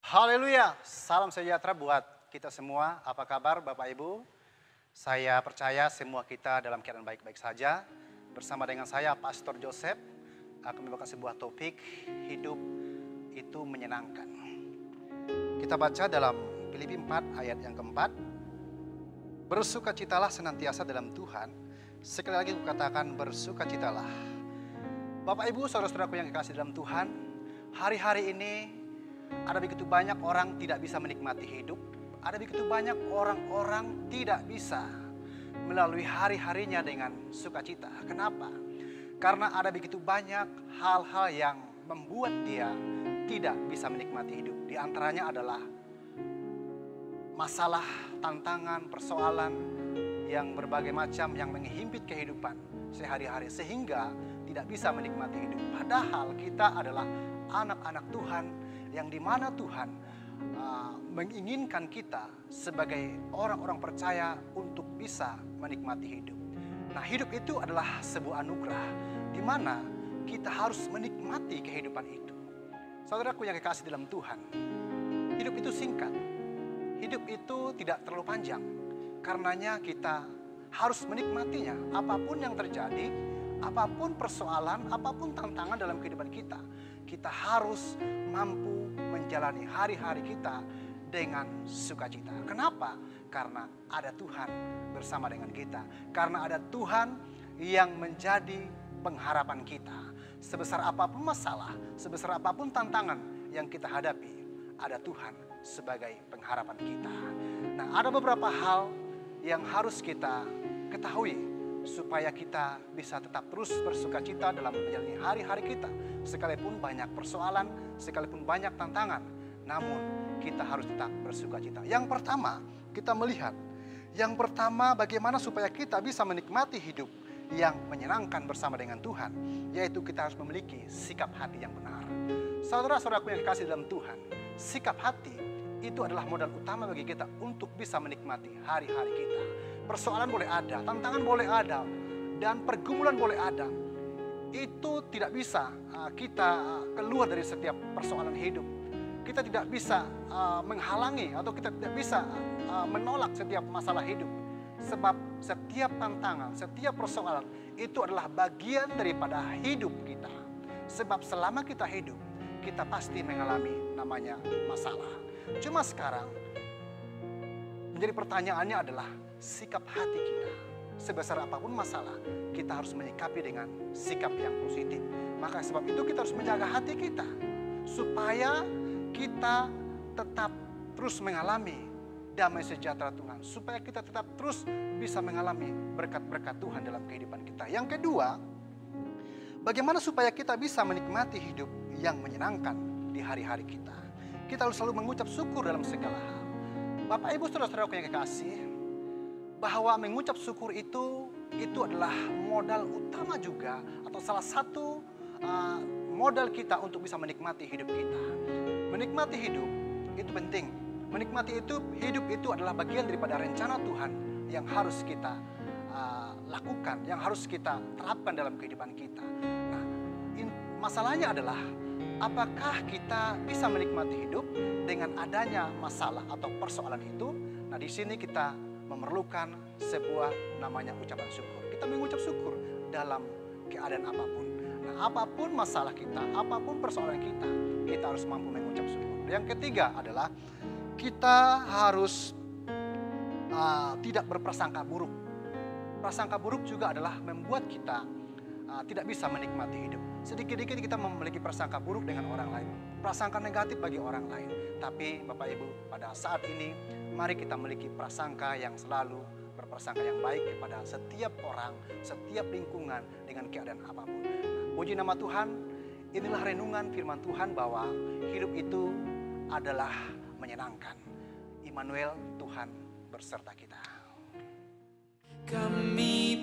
Haleluya, salam sejahtera buat kita semua. Apa kabar Bapak Ibu? Saya percaya semua kita dalam keadaan baik-baik saja. Bersama dengan saya Pastor Joseph akan membawa sebuah topik hidup itu menyenangkan. Kita baca dalam Filipi 4 ayat yang keempat. Bersukacitalah senantiasa dalam Tuhan. Sekali lagi kukatakan bersukacitalah. Bapak Ibu, saudara-saudaraku yang dikasihi dalam Tuhan, hari-hari ini ada begitu banyak orang tidak bisa menikmati hidup. Ada begitu banyak orang-orang tidak bisa melalui hari-harinya dengan sukacita. Kenapa? Karena ada begitu banyak hal-hal yang membuat dia tidak bisa menikmati hidup. Di antaranya adalah masalah, tantangan, persoalan yang berbagai macam yang menghimpit kehidupan sehari-hari sehingga tidak bisa menikmati hidup. Padahal kita adalah anak-anak Tuhan yang dimana Tuhan menginginkan kita sebagai orang-orang percaya untuk bisa menikmati hidup. Nah, hidup itu adalah sebuah anugerah di mana kita harus menikmati kehidupan itu. Saudaraku yang kekasih dalam Tuhan, hidup itu singkat. Hidup itu tidak terlalu panjang. Karenanya kita harus menikmatinya. Apapun yang terjadi, apapun persoalan, apapun tantangan dalam kehidupan kita, kita harus mampu menjalani hari-hari kita dengan sukacita. Kenapa? Karena ada Tuhan bersama dengan kita. Karena ada Tuhan yang menjadi pengharapan kita. Sebesar apapun masalah, sebesar apapun tantangan yang kita hadapi, ada Tuhan sebagai pengharapan kita. Nah, ada beberapa hal yang harus kita ketahui supaya kita bisa tetap terus bersukacita dalam menjalani hari-hari kita. Sekalipun banyak persoalan, sekalipun banyak tantangan, namun kita harus tetap bersukacita. Yang pertama, kita melihat. Yang pertama, bagaimana supaya kita bisa menikmati hidup yang menyenangkan bersama dengan Tuhan. Yaitu kita harus memiliki sikap hati yang benar. Saudara-saudaraku yang dikasihi dalam Tuhan, sikap hati itu adalah modal utama bagi kita untuk bisa menikmati hari-hari kita. Persoalan boleh ada, tantangan boleh ada, dan pergumulan boleh ada. Itu tidak bisa kita keluar dari setiap persoalan hidup. Kita tidak bisa menghalangi atau kita tidak bisa menolak setiap masalah hidup. Sebab setiap tantangan, setiap persoalan itu adalah bagian daripada hidup kita. Sebab selama kita hidup, kita pasti mengalami namanya masalah. Cuma sekarang menjadi pertanyaannya adalah sikap hati kita. Sebesar apapun masalah, kita harus menyikapi dengan sikap yang positif. Maka sebab itu kita harus menjaga hati kita supaya kita tetap terus mengalami damai sejahtera Tuhan, supaya kita tetap terus bisa mengalami berkat-berkat Tuhan dalam kehidupan kita. Yang kedua, bagaimana supaya kita bisa menikmati hidup yang menyenangkan di hari-hari kita. Kita harus selalu mengucap syukur dalam segala hal. Bapak Ibu saudara-saudaraku yang kekasih, bahwa mengucap syukur itu adalah modal utama juga atau salah satu modal kita untuk bisa menikmati hidup kita. Menikmati hidup itu penting. Menikmati hidup itu adalah bagian daripada rencana Tuhan yang harus kita lakukan, yang harus kita terapkan dalam kehidupan kita. Nah, masalahnya adalah apakah kita bisa menikmati hidup dengan adanya masalah atau persoalan itu? Nah, di sini kita memerlukan sebuah namanya ucapan syukur. Kita mengucap syukur dalam keadaan apapun. Nah, apapun masalah kita, apapun persoalan kita harus mampu mengucap syukur. Yang ketiga adalah kita harus tidak berprasangka buruk. Prasangka buruk juga adalah membuat kita tidak bisa menikmati hidup. Sedikit-sedikit kita memiliki prasangka buruk dengan orang lain, prasangka negatif bagi orang lain. Tapi Bapak Ibu, pada saat ini mari kita memiliki prasangka yang selalu berprasangka yang baik kepada setiap orang, setiap lingkungan dengan keadaan apapun. Puji nama Tuhan, inilah renungan firman Tuhan bahwa hidup itu adalah menyenangkan. Immanuel, Tuhan berserta kita. Kami